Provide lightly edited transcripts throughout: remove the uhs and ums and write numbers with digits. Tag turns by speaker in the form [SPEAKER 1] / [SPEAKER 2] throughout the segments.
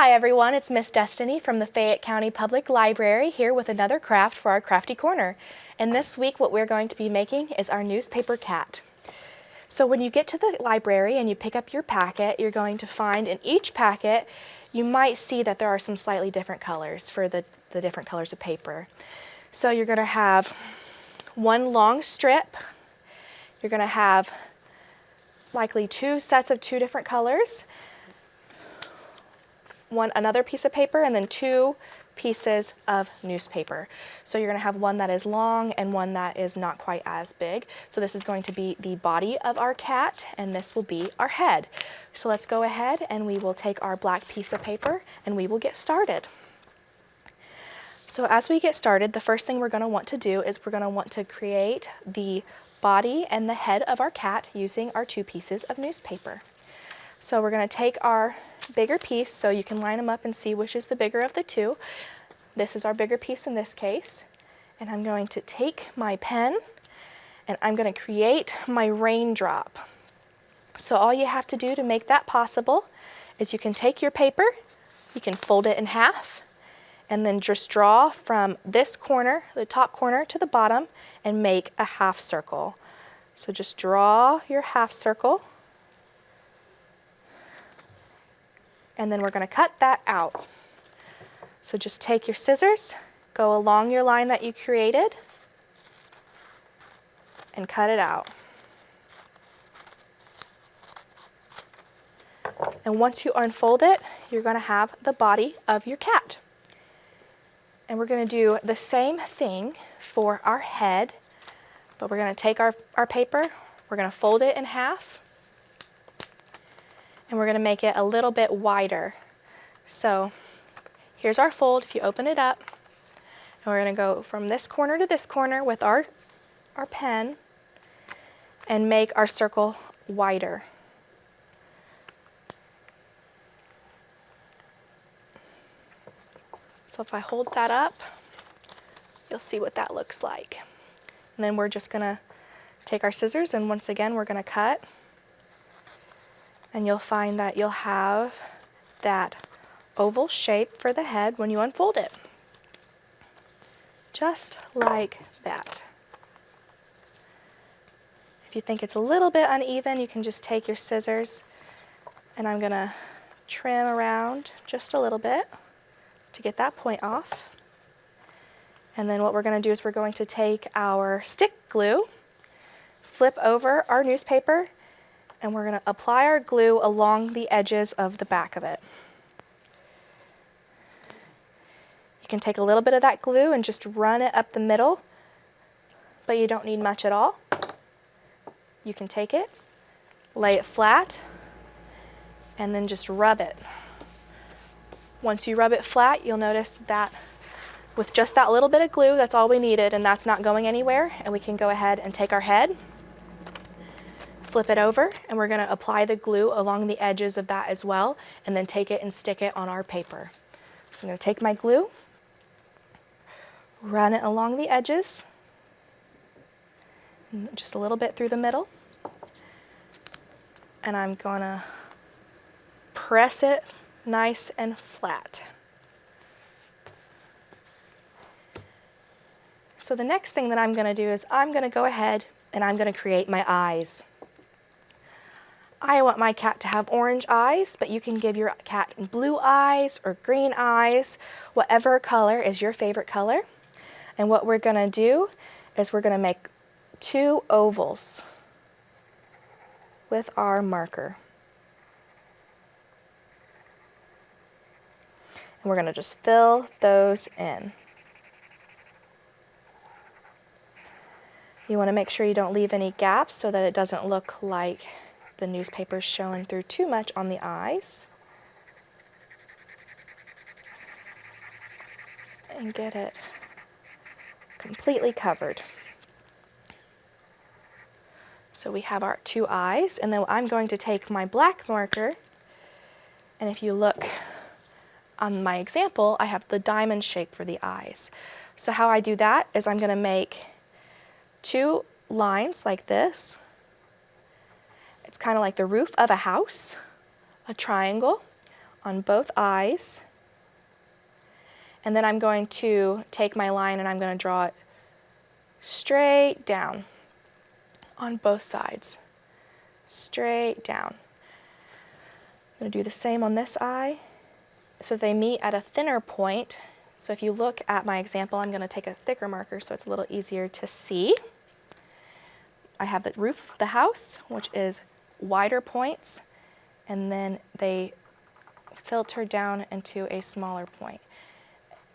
[SPEAKER 1] Hi everyone, it's Miss Destiny from the Fayette County Public Library here with another craft for our Crafty Corner. And this week what we're going to be making is our newspaper cat. So when you get to the library and you pick up your packet, you're going to find in each packet, you might see that there are some slightly different colors for the different colors of paper. So you're going to have one long strip, you're going to have likely two sets of two different colors, another piece of paper, and then two pieces of newspaper. So you're going to have one that is long and one that is not quite as big. So this is going to be the body of our cat, and this will be our head. So let's go ahead and we will take our black piece of paper and we will get started. So as we get started, the first thing we're going to want to do is we're going to want to create the body and the head of our cat using our two pieces of newspaper. So we're going to take our bigger piece, so you can line them up and see which is the bigger of the two. This is our bigger piece in this case. And I'm going to take my pen and I'm going to create my raindrop. So all you have to do to make that possible is you can take your paper, you can fold it in half, and then just draw from this corner, the top corner, to the bottom and make a half circle. So just draw your half circle. And then we're going to cut that out. So just take your scissors, go along your line that you created, and cut it out. And once you unfold it, you're going to have the body of your cat. And we're going to do the same thing for our head, but we're going to take our paper, we're going to fold it in half, and we're going to make it a little bit wider. So here's our fold. If you open it up, and we're going to go from this corner to this corner with our pen and make our circle wider. So if I hold that up, you'll see what that looks like. And then we're just going to take our scissors, and once again we're going to cut. And you'll find that you'll have that oval shape for the head when you unfold it. Just like that. If you think it's a little bit uneven, you can just take your scissors, and I'm going to trim around just a little bit to get that point off. And then what we're going to do is we're going to take our stick glue, flip over our newspaper, and we're going to apply our glue along the edges of the back of it. You can take a little bit of that glue and just run it up the middle, but you don't need much at all. You can take it, lay it flat, and then just rub it. Once you rub it flat, you'll notice that with just that little bit of glue, that's all we needed, and that's not going anywhere. And we can go ahead and take our head, flip it over, and we're going to apply the glue along the edges of that as well, and then take it and stick it on our paper. So I'm going to take my glue, run it along the edges, just a little bit through the middle, and I'm going to press it nice and flat. So the next thing that I'm going to do is I'm going to go ahead and I'm going to create my eyes. I want my cat to have orange eyes, but you can give your cat blue eyes or green eyes, whatever color is your favorite color. And what we're going to do is we're going to make two ovals with our marker. And we're going to just fill those in. You want to make sure you don't leave any gaps so that it doesn't look like the newspaper's showing through too much on the eyes. And get it completely covered. So we have our two eyes, and then I'm going to take my black marker, and if you look on my example, I have the diamond shape for the eyes. So how I do that is I'm going to make two lines like this. It's kind of like the roof of a house, a triangle. on both eyes. And then I'm going to take my line and I'm going to draw it straight down on both sides. Straight down. I'm going to do the same on this eye. So they meet at a thinner point. So if you look at my example, I'm going to take a thicker marker so it's a little easier to see. I have the roof of the house, which is wider points, and then they filter down into a smaller point.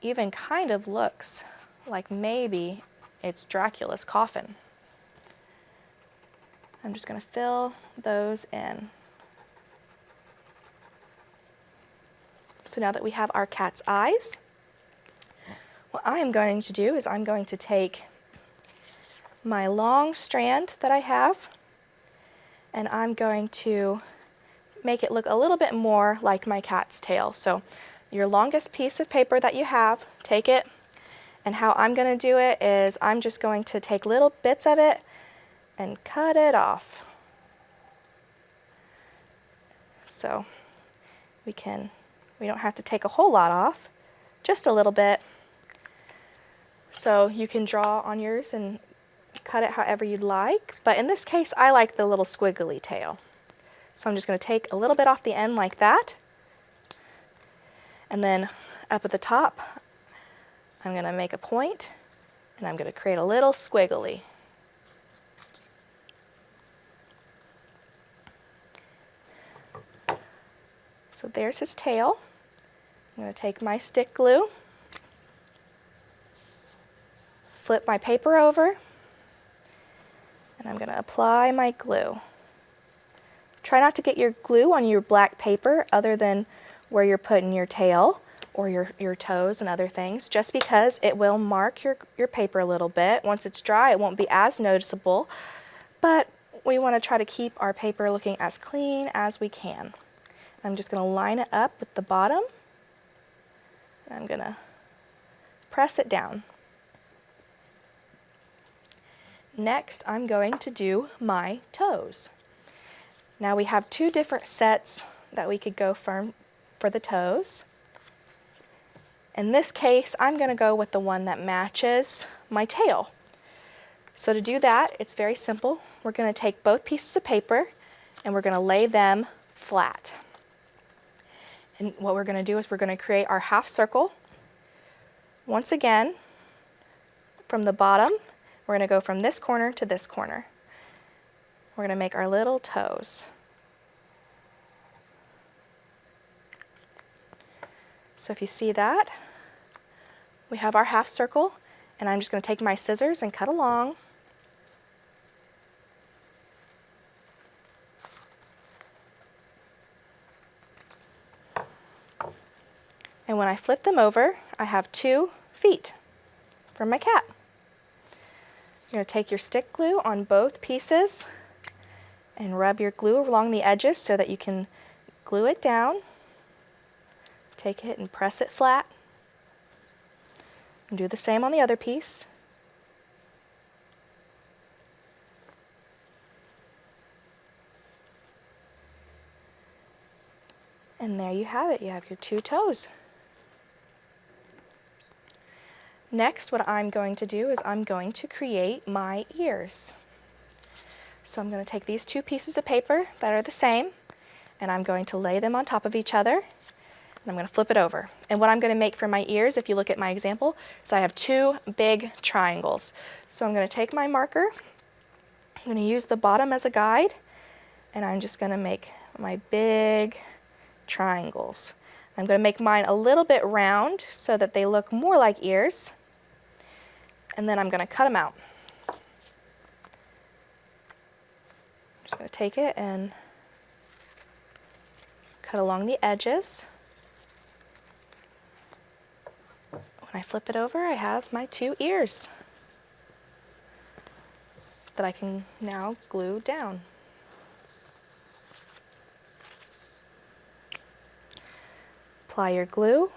[SPEAKER 1] Even kind of looks like maybe it's Dracula's coffin. I'm just going to fill those in. So now that we have our cat's eyes, what I am going to do is I'm going to take my long strand that I have and I'm going to make it look a little bit more like my cat's tail. So your longest piece of paper that you have, take it, and how I'm going to do it is I'm just going to take little bits of it and cut it off. So we don't have to take a whole lot off, just a little bit. So you can draw on yours and cut it however you'd like, but in this case I like the little squiggly tail. So I'm just going to take a little bit off the end like that, and then up at the top I'm going to make a point and I'm going to create a little squiggly. So there's his tail. I'm going to take my stick glue, flip my paper over, and I'm going to apply my glue. Try not to get your glue on your black paper other than where you're putting your tail or your toes and other things, just because it will mark your paper a little bit. Once it's dry, it won't be as noticeable, but we want to try to keep our paper looking as clean as we can. I'm just going to line it up with the bottom. I'm going to press it down. Next, I'm going to do my toes. Now we have two different sets that we could go for the toes. In this case, I'm going to go with the one that matches my tail. So to do that, it's very simple. We're going to take both pieces of paper and we're going to lay them flat. And what we're going to do is we're going to create our half circle. Once again, from the bottom, we're going to go from this corner to this corner. We're going to make our little toes. So if you see that, we have our half circle, and I'm just going to take my scissors and cut along. And when I flip them over, I have 2 feet for my cat. You're going to take your stick glue on both pieces and rub your glue along the edges so that you can glue it down. Take it and press it flat. And do the same on the other piece. And there you have it. You have your 2 toes. Next, what I'm going to do is I'm going to create my ears. So I'm going to take these 2 pieces of paper that are the same, and I'm going to lay them on top of each other. And I'm going to flip it over. And what I'm going to make for my ears, if you look at my example, is I have 2 big triangles. So I'm going to take my marker, I'm going to use the bottom as a guide, and I'm just going to make my big triangles. I'm going to make mine a little bit round so that they look more like ears, and then I'm going to cut them out. I'm just going to take it and cut along the edges. When I flip it over, I have my 2 ears that I can now glue down. Apply your glue.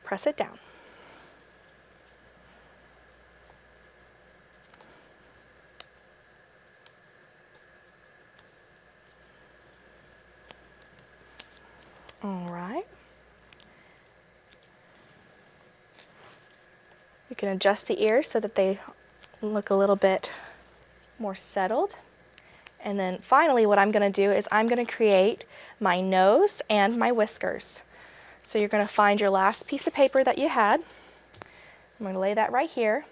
[SPEAKER 1] Press it down. All right. You can adjust the ears so that they look a little bit more settled. And then finally what I'm going to do is I'm going to create my nose and my whiskers. So you're going to find your last piece of paper that you had. I'm going to lay that right here.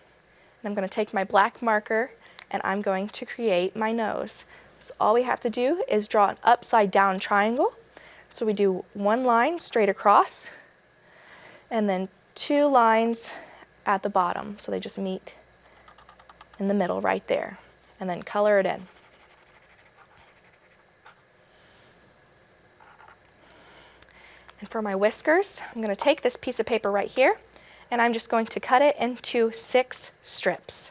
[SPEAKER 1] And I'm going to take my black marker and I'm going to create my nose. So all we have to do is draw an upside down triangle. So we do one line straight across and then two lines at the bottom. So they just meet in the middle right there. And then color it in. And for my whiskers, I'm going to take this piece of paper right here and I'm just going to cut it into 6 strips.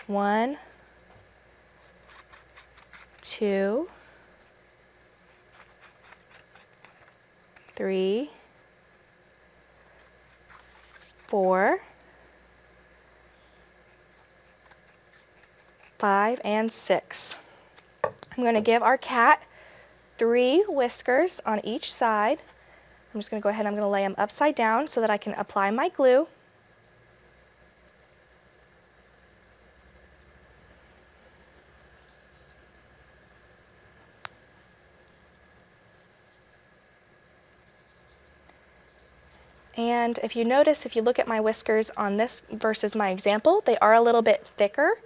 [SPEAKER 1] 1, 2, 3, 4, 5, and 6. I'm going to give our cat 3 whiskers on each side. I'm just going to go ahead and I'm going to lay them upside down so that I can apply my glue. And if you notice, if you look at my whiskers on this versus my example, they are a little bit thicker.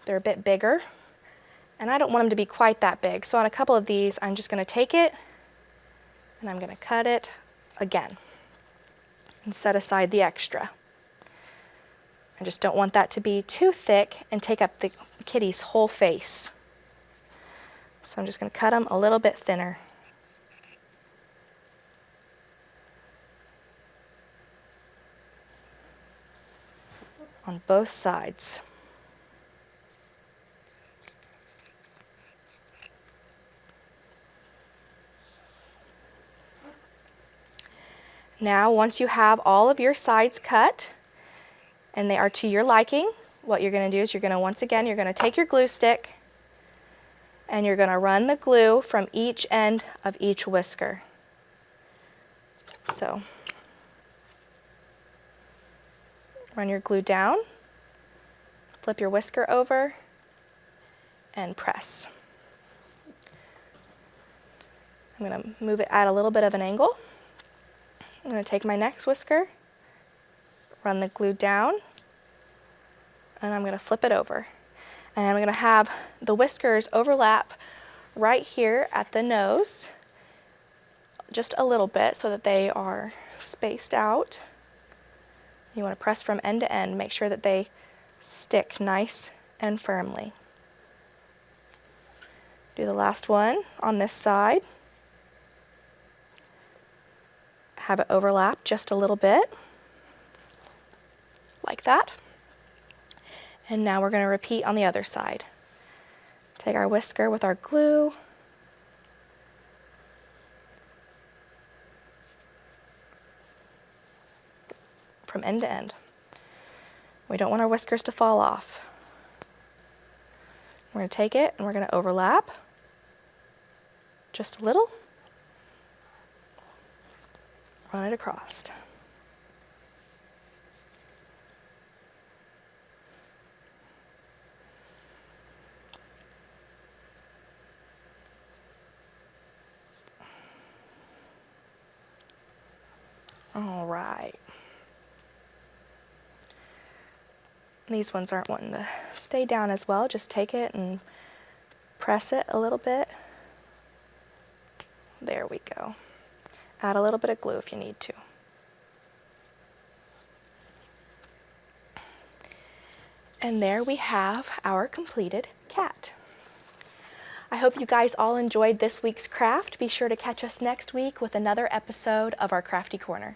[SPEAKER 1] They're a bit bigger. And I don't want them to be quite that big. So on a couple of these, I'm just going to take it and I'm going to cut it again and set aside the extra. I just don't want that to be too thick and take up the kitty's whole face. So I'm just going to cut them a little bit thinner. On both sides. Now, once you have all of your sides cut, and they are to your liking, what you're going to do is you're going to, once again, you're going to take your glue stick, and you're going to run the glue from each end of each whisker. So, run your glue down, flip your whisker over, and press. I'm going to move it at a little bit of an angle. I'm going to take my next whisker, run the glue down, and I'm going to flip it over. And I'm going to have the whiskers overlap right here at the nose, just a little bit so that they are spaced out. You want to press from end to end, make sure that they stick nice and firmly. Do the last one on this side. Have it overlap just a little bit, like that. And now we're going to repeat on the other side. Take our whisker with our glue, from end to end. We don't want our whiskers to fall off. We're going to take it and we're going to overlap just a little. Run it across. All right. These ones aren't wanting to stay down as well. Just take it and press it a little bit. There we go. Add a little bit of glue if you need to. And there we have our completed cat. I hope you guys all enjoyed this week's craft. Be sure to catch us next week with another episode of our Crafty Corner.